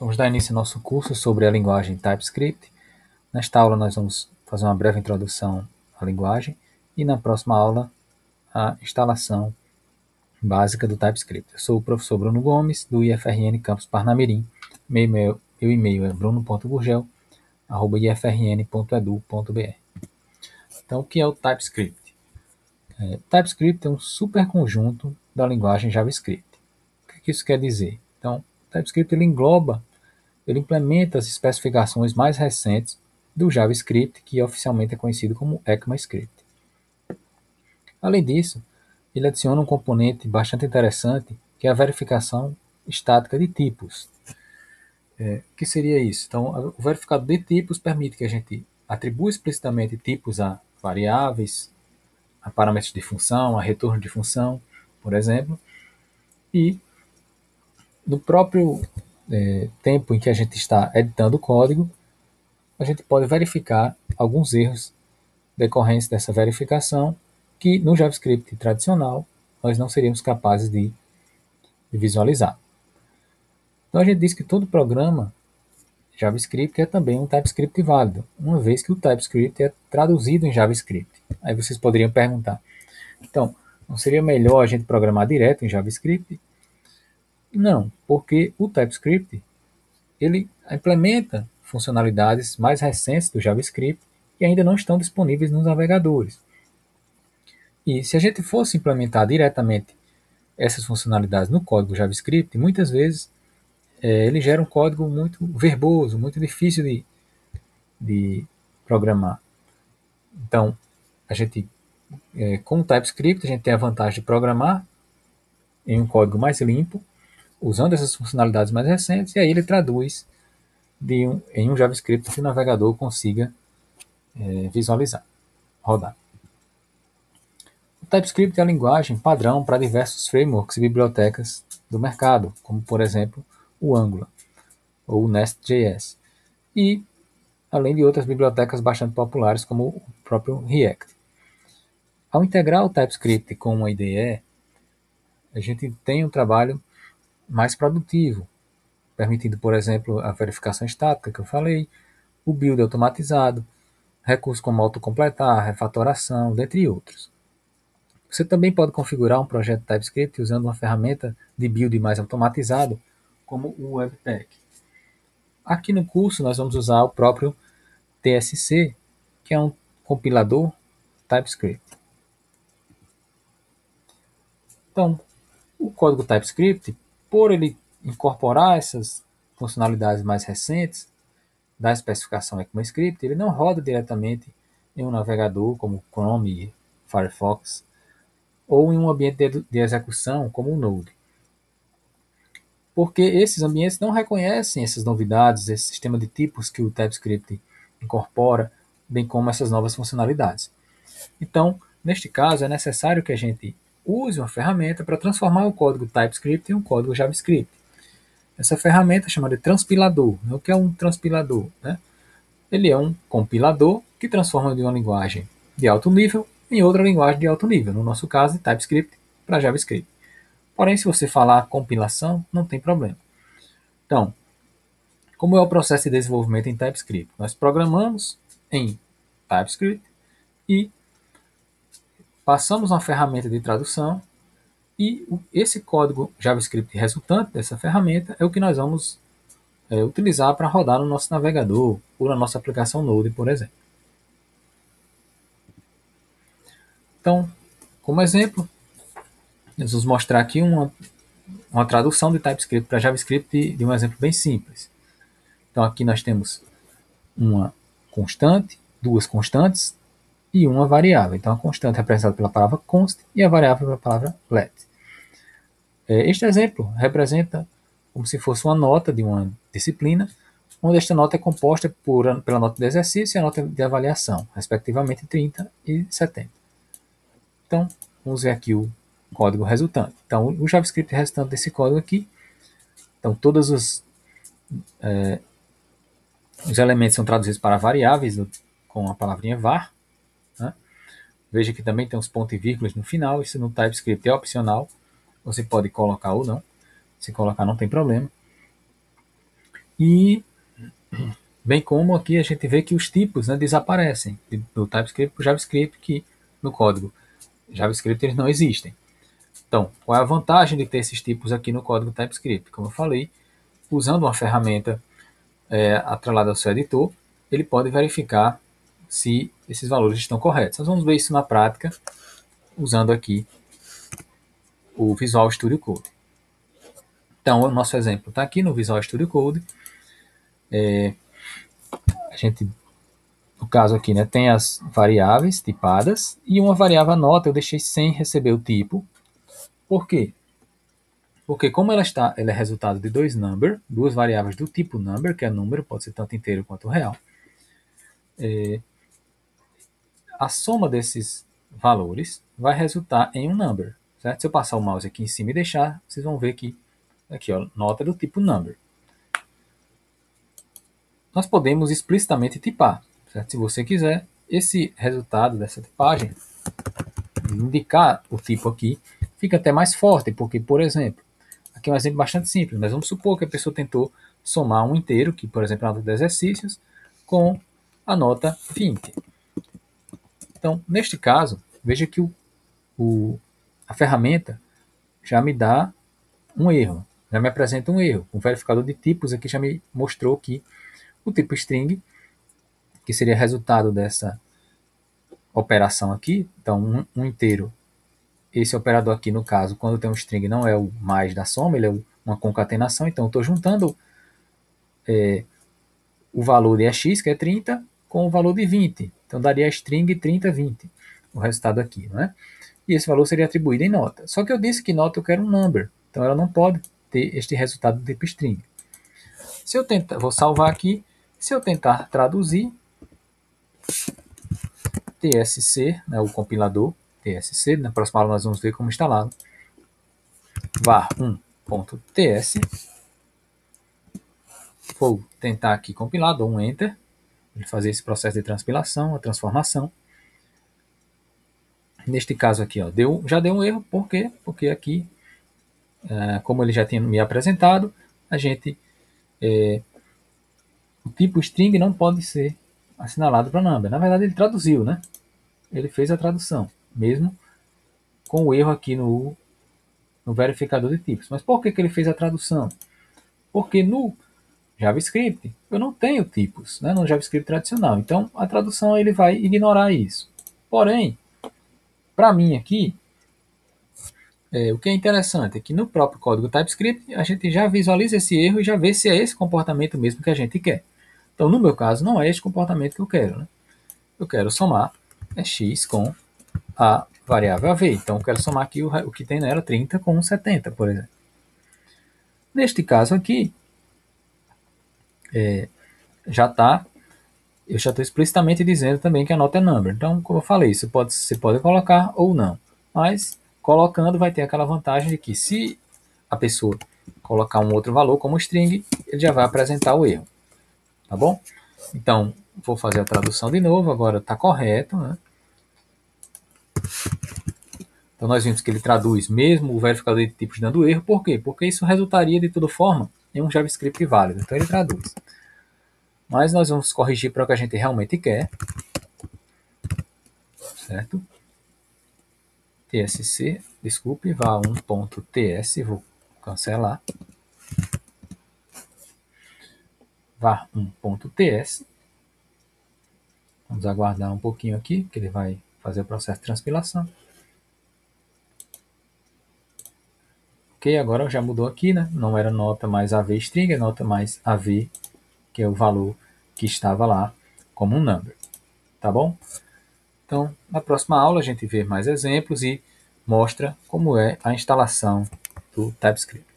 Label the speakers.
Speaker 1: Vamos dar início ao nosso curso sobre a linguagem TypeScript. Nesta aula nós vamos fazer uma breve introdução à linguagem e na próxima aula a instalação básica do TypeScript. Eu sou o professor Bruno Gomes, do IFRN Campus Parnamirim. Meu e-mail é bruno.gurgel@ifrn.edu.br. Então, o que é o TypeScript? TypeScript é um superconjunto da linguagem JavaScript. O que isso quer dizer? Então, o TypeScript ele implementa as especificações mais recentes do JavaScript, que oficialmente é conhecido como ECMAScript. Além disso, ele adiciona um componente bastante interessante, que é a verificação estática de tipos. O que seria isso? Então, o verificador de tipos permite que a gente atribua explicitamente tipos a variáveis, a parâmetros de função, a retorno de função, por exemplo, e no próprio tempo em que a gente está editando o código, a gente pode verificar alguns erros decorrentes dessa verificação que no JavaScript tradicional nós não seríamos capazes de visualizar. Então a gente diz que todo programa JavaScript é também um TypeScript válido, uma vez que o TypeScript é traduzido em JavaScript. Aí vocês poderiam perguntar, então, não seria melhor a gente programar direto em JavaScript? Não, porque o TypeScript ele implementa funcionalidades mais recentes do JavaScript que ainda não estão disponíveis nos navegadores. E se a gente fosse implementar diretamente essas funcionalidades no código JavaScript, muitas vezes ele gera um código muito verboso, muito difícil de programar. Então, a gente, com o TypeScript, a gente tem a vantagem de programar em um código mais limpo, usando essas funcionalidades mais recentes, e aí ele traduz em um JavaScript que o navegador consiga visualizar, rodar. O TypeScript é a linguagem padrão para diversos frameworks e bibliotecas do mercado, como por exemplo o Angular ou o Nest.js, e além de outras bibliotecas bastante populares como o próprio React. Ao integrar o TypeScript com uma IDE, a gente tem um trabalho mais produtivo, permitindo, por exemplo, a verificação estática que eu falei, o build automatizado, recursos como autocompletar, refatoração, dentre outros. Você também pode configurar um projeto TypeScript usando uma ferramenta de build mais automatizado, como o Webpack. Aqui no curso nós vamos usar o próprio TSC, que é um compilador TypeScript. Então, o código TypeScript, por ele incorporar essas funcionalidades mais recentes da especificação ECMAScript, ele não roda diretamente em um navegador como Chrome, Firefox, ou em um ambiente de execução como o Node. Porque esses ambientes não reconhecem essas novidades, esse sistema de tipos que o TypeScript incorpora, bem como essas novas funcionalidades. Então, neste caso, é necessário que a gente use uma ferramenta para transformar o código TypeScript em um código JavaScript. Essa ferramenta é chamada de transpilador. O que é um transpilador? Ele é um compilador que transforma de uma linguagem de alto nível em outra linguagem de alto nível, no nosso caso, de TypeScript para JavaScript. Porém, se você falar compilação, não tem problema. Então, como é o processo de desenvolvimento em TypeScript? Nós programamos em TypeScript e passamos uma ferramenta de tradução e esse código JavaScript resultante dessa ferramenta é o que nós vamos utilizar para rodar no nosso navegador ou na nossa aplicação Node, por exemplo. Então, como exemplo, nós vamos mostrar aqui uma tradução de TypeScript para JavaScript de um exemplo bem simples. Então, aqui nós temos uma constante, duas constantes e uma variável. Então, a constante é representada pela palavra const e a variável pela palavra let. Este exemplo representa como se fosse uma nota de uma disciplina, onde esta nota é composta pela nota de exercício e a nota de avaliação, respectivamente 30 e 70. Então, vamos ver aqui o código resultante. Então, o JavaScript resultante desse código aqui, então todos os elementos são traduzidos para variáveis com a palavrinha var. Né? Veja que também tem os pontos e vírgulas no final, isso no TypeScript é opcional, você pode colocar ou não, se colocar não tem problema. E bem como aqui a gente vê que os tipos, né, desaparecem do TypeScript para o JavaScript, que no código JavaScript eles não existem. Então, qual é a vantagem de ter esses tipos aqui no código TypeScript? Como eu falei, usando uma ferramenta atrelada ao seu editor, ele pode verificar se esses valores estão corretos. Nós vamos ver isso na prática, usando aqui o Visual Studio Code. Então, o nosso exemplo está aqui no Visual Studio Code. A gente, no caso aqui, né, tem as variáveis tipadas e uma variável nota eu deixei sem receber o tipo. Por quê? Porque como ela é resultado de duas variáveis do tipo number, que é número, pode ser tanto inteiro quanto real, a soma desses valores vai resultar em um number. Certo? Se eu passar o mouse aqui em cima e deixar, vocês vão ver que aqui, ó, nota do tipo number. Nós podemos explicitamente tipar. Certo? Se você quiser, esse resultado dessa tipagem, indicar o tipo aqui, fica até mais forte, porque, por exemplo, aqui é um exemplo bastante simples, mas vamos supor que a pessoa tentou somar um inteiro, que por exemplo é a nota de exercícios, com a nota 20. Então, neste caso, veja que a ferramenta já me dá um erro, já me apresenta um erro. O verificador de tipos aqui já me mostrou que o tipo string, que seria resultado dessa operação aqui, então um inteiro, esse operador aqui no caso, quando tem um string, não é o mais da soma, ele é uma concatenação, então eu estou juntando o valor de x, que é 30, com o valor de 20. Então daria a string 30, 20, o resultado aqui, não é? E esse valor seria atribuído em nota. Só que eu disse que nota eu quero um number, então ela não pode ter este resultado do tipo string. Se eu tentar, vou salvar aqui, se eu tentar traduzir, TSC, né, o compilador, TSC, na próxima aula nós vamos ver como instalá-lo, var1.ts, vou tentar aqui compilar, dou um enter, ele fazer esse processo de transpilação, a transformação. Neste caso aqui, ó, já deu um erro, por quê? Porque aqui, como ele já tinha me apresentado, a gente, o tipo string não pode ser assinalado para number. Na verdade ele traduziu, né? Ele fez a tradução, mesmo com o erro aqui no verificador de tipos. Mas por que ele fez a tradução? Porque no JavaScript eu não tenho tipos, né, no JavaScript tradicional. Então a tradução ele vai ignorar isso. Porém, para mim aqui, o que é interessante é que no próprio código TypeScript a gente já visualiza esse erro e já vê se é esse comportamento mesmo que a gente quer. Então no meu caso não é este comportamento que eu quero. Né? Eu quero somar x com a variável AV. Então eu quero somar aqui o que tem nela 30 com 70, por exemplo. Neste caso aqui, eu já estou explicitamente dizendo também que a nota é number. Então, como eu falei, você pode colocar ou não. Mas, colocando, vai ter aquela vantagem de que se a pessoa colocar um outro valor como string, ele já vai apresentar o erro. Tá bom? Então, vou fazer a tradução de novo. Agora está correto. Né? Então, nós vimos que ele traduz mesmo o verificador de tipos dando erro. Por quê? Porque isso resultaria, de toda forma, em um JavaScript válido. Então, ele traduz. Mas nós vamos corrigir para o que a gente realmente quer. Certo? TSC, desculpe, var1.ts, vou cancelar. var1.ts. Vamos aguardar um pouquinho aqui, que ele vai fazer o processo de transpilação. Ok, agora já mudou aqui, né? Não era nota mais AV string, é nota mais AV, que é o valor que estava lá como um number. Tá bom? Então, na próxima aula a gente vê mais exemplos e mostra como é a instalação do TypeScript.